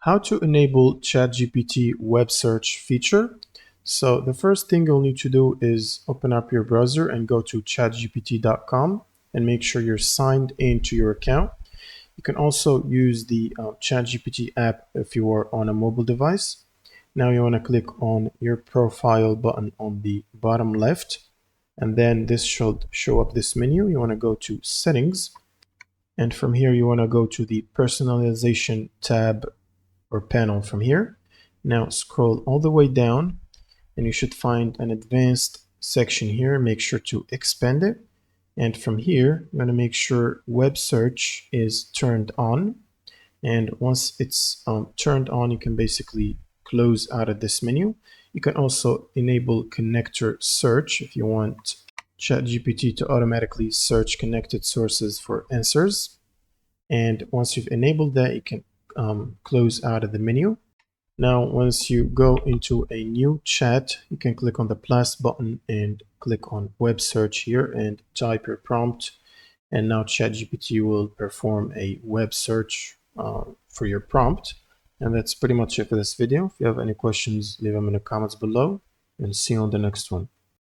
How to enable ChatGPT web search feature. So the first thing you'll need to do is open up your browser and go to chatgpt.com and make sure you're signed into your account. You can also use the ChatGPT app if you are on a mobile device. Now you want to click on your profile button on the bottom left, and then this should show up this menu. You want to go to settings, and from here you want to go to the personalization tab or panel from here. Now scroll all the way down and you should find an advanced section here. Make sure to expand it. And from here, you're going to make sure web search is turned on. And once it's turned on, you can basically close out of this menu. You can also enable connector search if you want ChatGPT to automatically search connected sources for answers. And once you've enabled that, you can close out of the menu. Now, once you go into a new chat, you can click on the plus button and click on web search here and type your prompt. And now ChatGPT will perform a web search for your prompt. And that's pretty much it for this video. If you have any questions, leave them in the comments below and see you on the next one.